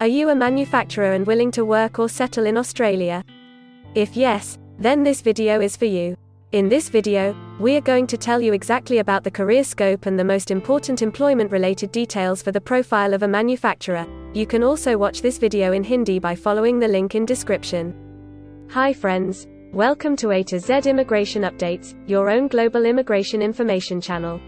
Are you a manufacturer and willing to work or settle in Australia? If yes, then this video is for you. In this video, we are going to tell you exactly about the career scope and the most important employment-related details for the profile of a manufacturer. You can also watch this video in Hindi by following the link in description. Hi friends, welcome to A to Z Immigration Updates, your own global immigration information channel.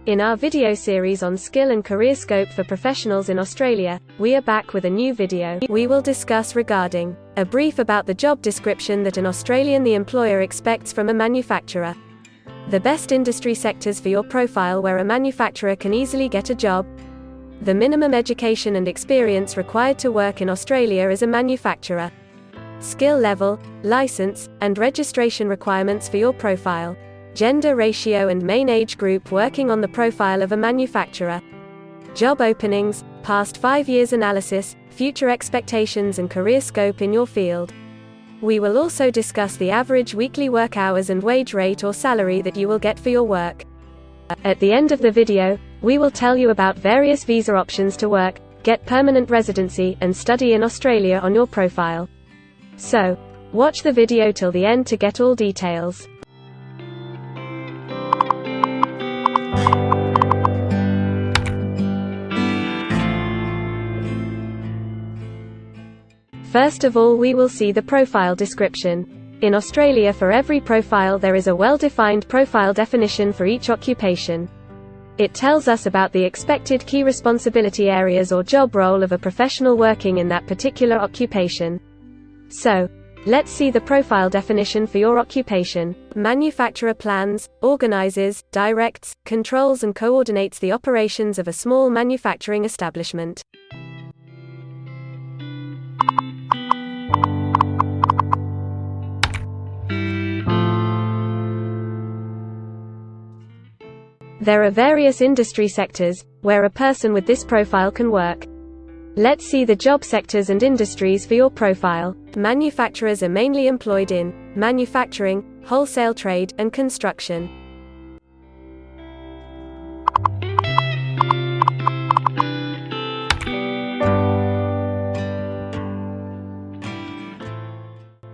In our video series on skill and career scope for professionals in Australia, we are back with a new video. We will discuss regarding a brief about the job description that an Australian the employer expects from a manufacturer, the best industry sectors for your profile where a manufacturer can easily get a job, the minimum education and experience required to work in Australia as a manufacturer, skill level, license, and registration requirements for your profile, gender ratio and main age group working on the profile of a manufacturer, job openings, past 5 years analysis, future expectations and career scope in your field. We will also discuss the average weekly work hours and wage rate or salary that you will get for your work. At the end of the video, we will tell you about various visa options to work, get permanent residency, and study in Australia on your profile. So, watch the video till the end to get all details. First of all, we will see the profile description. In Australia, for every profile there is a well-defined profile definition for each occupation. It tells us about the expected key responsibility areas or job role of a professional working in that particular occupation. So, let's see the profile definition for your occupation. Manufacturer plans, organises, directs, controls and coordinates the operations of a small manufacturing establishment. There are various industry sectors where a person with this profile can work. Let's see the job sectors and industries for your profile. Manufacturers are mainly employed in manufacturing, wholesale trade, and construction.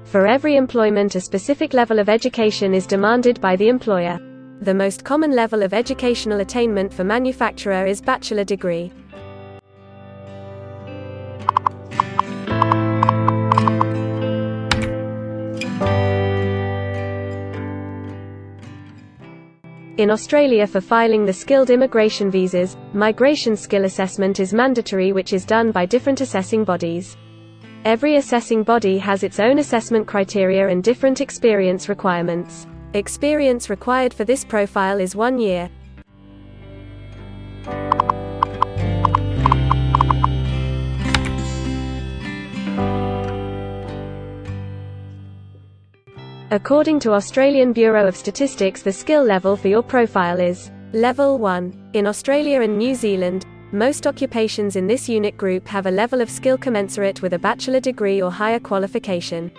For every employment, a specific level of education is demanded by the employer. The most common level of educational attainment for manufacturer is bachelor degree. In Australia, for filing the skilled immigration visas, migration skill assessment is mandatory, which is done by different assessing bodies. Every assessing body has its own assessment criteria and different experience requirements. Experience required for this profile is 1 year. According to Australian Bureau of Statistics, the skill level for your profile is Level 1. In Australia and New Zealand, most occupations in this unit group have a level of skill commensurate with a bachelor degree or higher qualification.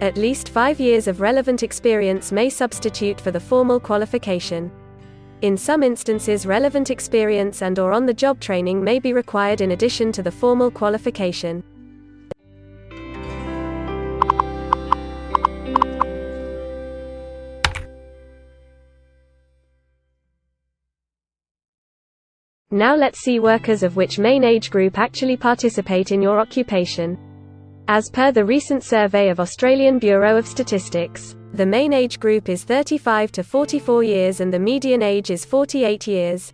At least 5 years of relevant experience may substitute for the formal qualification. In some instances, relevant experience and/or on-the-job training may be required in addition to the formal qualification. Now let's see workers of which main age group actually participate in your occupation. As per the recent survey of Australian Bureau of Statistics, the main age group is 35 to 44 years and the median age is 48 years.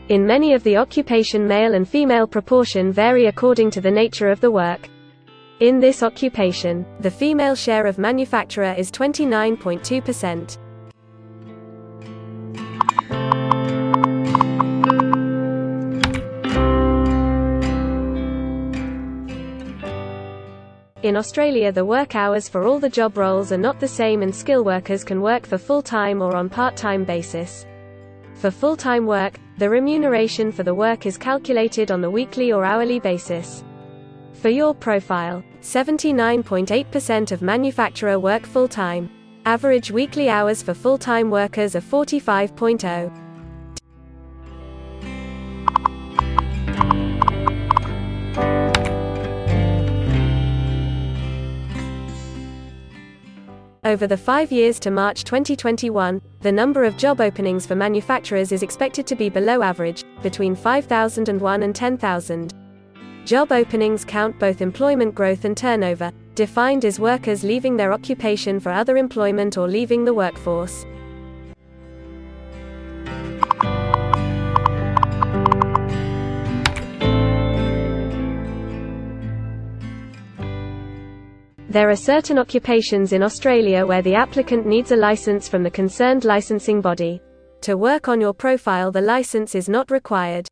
In many of the occupation, male and female proportion vary according to the nature of the work. In this occupation, the female share of manufacturer is 29.2%. In Australia, the work hours for all the job roles are not the same, and skill workers can work for full-time or on part-time basis. For full-time work, the remuneration for the work is calculated on the weekly or hourly basis. For your profile, 79.8% of manufacturer work full-time. Average weekly hours for full-time workers are 45.0. Over the 5 years to March 2021, the number of job openings for manufacturers is expected to be below average, between 5,001 and 10,000. Job openings count both employment growth and turnover, defined as workers leaving their occupation for other employment or leaving the workforce. There are certain occupations in Australia where the applicant needs a license from the concerned licensing body. To work on your profile, the license is not required.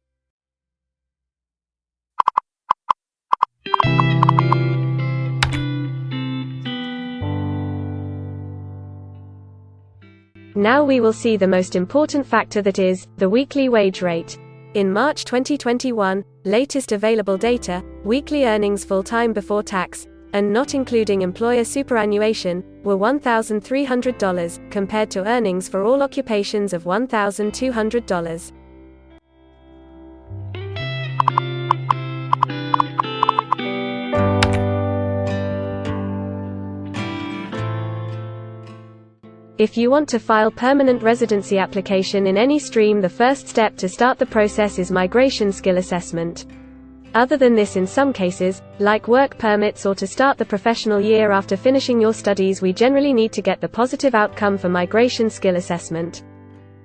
Now we will see the most important factor, that is, the weekly wage rate. In March 2021, latest available data, weekly earnings full-time before tax, and not including employer superannuation, were $1,300, compared to earnings for all occupations of $1,200. If you want to file permanent residency application in any stream, the first step to start the process is migration skill assessment. Other than this, in some cases, like work permits or to start the professional year after finishing your studies, we generally need to get the positive outcome for migration skill assessment.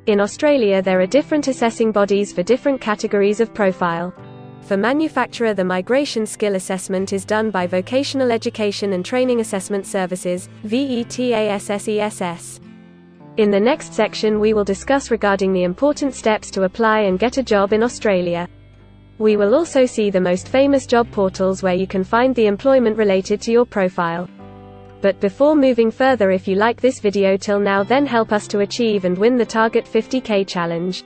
In Australia, there are different assessing bodies for different categories of profile. For manufacturer, the migration skill assessment is done by Vocational Education and Training Assessment Services, VETASSESS. In the next section we will discuss regarding the important steps to apply and get a job in Australia. We will also see the most famous job portals where you can find the employment related to your profile. But before moving further, if you like this video till now, then help us to achieve and win the Target 50K challenge.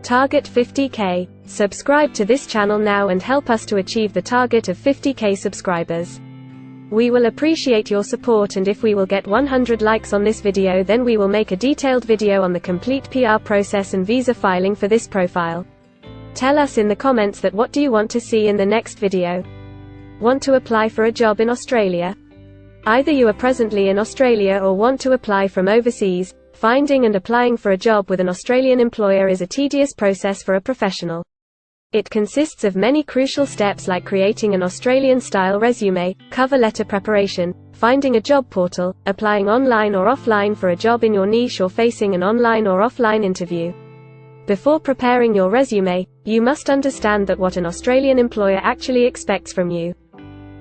Target 50K. Subscribe to this channel now and help us to achieve the target of 50K subscribers. We will appreciate your support, and if we will get 100 likes on this video, then we will make a detailed video on the complete PR process and visa filing for this profile. Tell us in the comments that what do you want to see in the next video. Want to apply for a job in Australia? Either you are presently in Australia or want to apply from overseas. Finding and applying for a job with an Australian employer is a tedious process for a professional. It consists of many crucial steps like creating an Australian-style resume, cover letter preparation, finding a job portal, applying online or offline for a job in your niche, or facing an online or offline interview. Before preparing your resume, you must understand that what an Australian employer actually expects from you.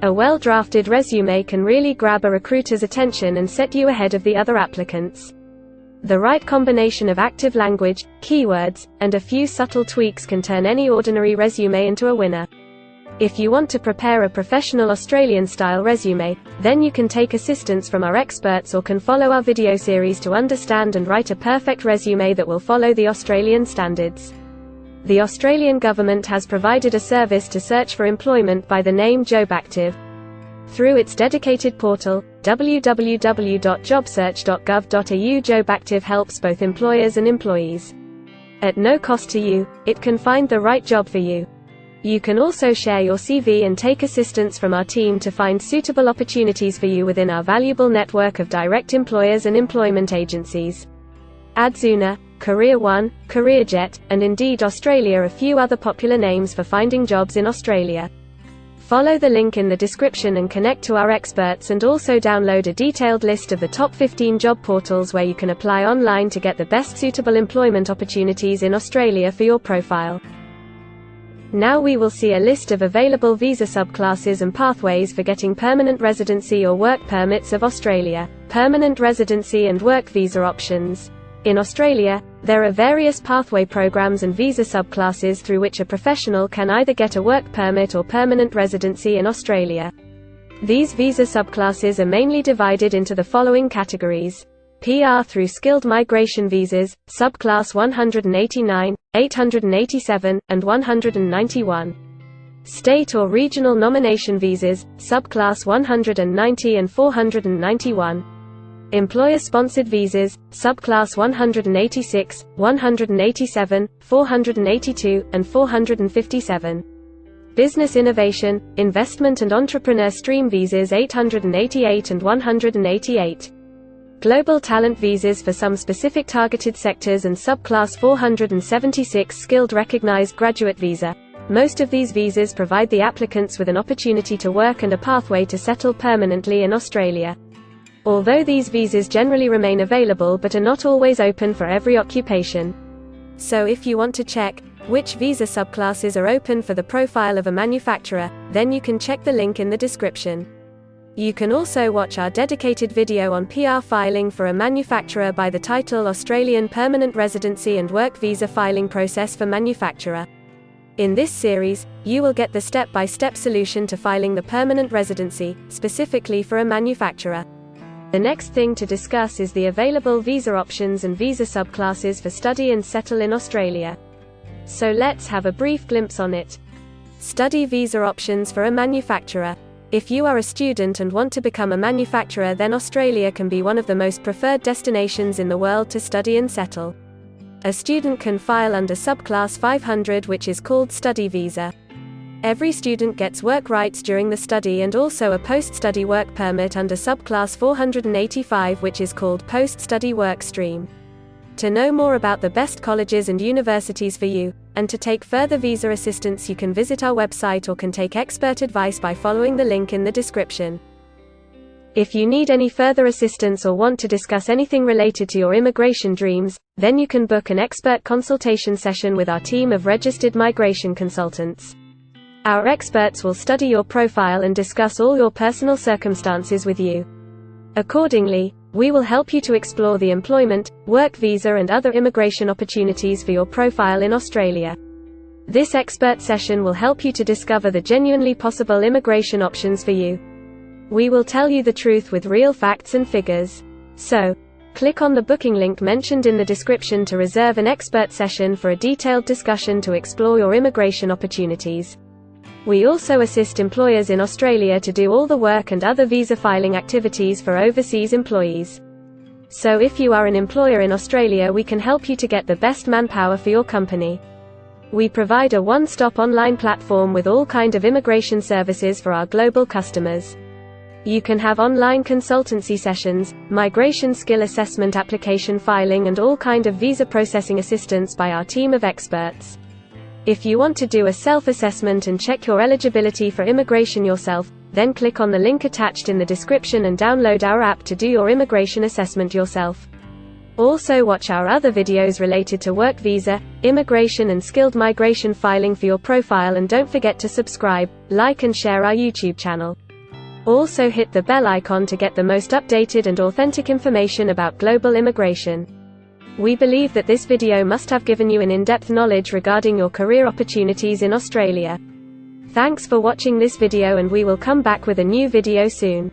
A well-drafted resume can really grab a recruiter's attention and set you ahead of the other applicants. The right combination of active language, keywords, and a few subtle tweaks can turn any ordinary resume into a winner. If you want to prepare a professional Australian-style resume, then you can take assistance from our experts or can follow our video series to understand and write a perfect resume that will follow the Australian standards. The Australian government has provided a service to search for employment by the name JobActive. Through its dedicated portal, www.jobsearch.gov.au, JobActive helps both employers and employees. At no cost to you, it can find the right job for you. You can also share your CV and take assistance from our team to find suitable opportunities for you within our valuable network of direct employers and employment agencies. Adzuna, Career One, CareerJet, and Indeed Australia are a few other popular names for finding jobs in Australia. Follow the link in the description and connect to our experts, and also download a detailed list of the top 15 job portals where you can apply online to get the best suitable employment opportunities in Australia for your profile. Now we will see a list of available visa subclasses and pathways for getting permanent residency or work permits of Australia. Permanent residency and work visa options. In Australia, there are various pathway programs and visa subclasses through which a professional can either get a work permit or permanent residency in Australia. These visa subclasses are mainly divided into the following categories: PR through skilled migration visas, subclass 189, 887, and 191. State or regional nomination visas, subclass 190 and 491. Employer-sponsored visas, subclass 186, 187, 482, and 457. Business innovation, investment and entrepreneur stream visas 888 and 188. Global talent visas for some specific targeted sectors and subclass 476 skilled recognized graduate visa. Most of these visas provide the applicants with an opportunity to work and a pathway to settle permanently in Australia. Although these visas generally remain available but are not always open for every occupation. So if you want to check which visa subclasses are open for the profile of a manufacturer, then you can check the link in the description. You can also watch our dedicated video on PR filing for a manufacturer by the title Australian Permanent Residency and Work Visa Filing Process for Manufacturer. In this series, you will get the step-by-step solution to filing the permanent residency, specifically for a manufacturer. The next thing to discuss is the available visa options and visa subclasses for study and settle in Australia. So let's have a brief glimpse on it. Study visa options for a manufacturer. If you are a student and want to become a manufacturer, then Australia can be one of the most preferred destinations in the world to study and settle. A student can file under subclass 500, which is called study visa. Every student gets work rights during the study and also a post-study work permit under subclass 485, which is called post-study work stream. To know more about the best colleges and universities for you, and to take further visa assistance, you can visit our website or can take expert advice by following the link in the description. If you need any further assistance or want to discuss anything related to your immigration dreams, then you can book an expert consultation session with our team of registered migration consultants. Our experts will study your profile and discuss all your personal circumstances with you. Accordingly, we will help you to explore the employment, work visa and other immigration opportunities for your profile in Australia. This expert session will help you to discover the genuinely possible immigration options for you. We will tell you the truth with real facts and figures. So, click on the booking link mentioned in the description to reserve an expert session for a detailed discussion to explore your immigration opportunities. We also assist employers in Australia to do all the work and other visa filing activities for overseas employees. So if you are an employer in Australia, we can help you to get the best manpower for your company. We provide a one-stop online platform with all kind of immigration services for our global customers. You can have online consultancy sessions, migration skill assessment, application filing and all kind of visa processing assistance by our team of experts. If you want to do a self-assessment and check your eligibility for immigration yourself, then click on the link attached in the description and download our app to do your immigration assessment yourself. Also watch our other videos related to work visa, immigration and skilled migration filing for your profile, and don't forget to subscribe, like and share our YouTube channel. Also hit the bell icon to get the most updated and authentic information about global immigration. We believe that this video must have given you an in-depth knowledge regarding your career opportunities in Australia. Thanks for watching this video, and we will come back with a new video soon.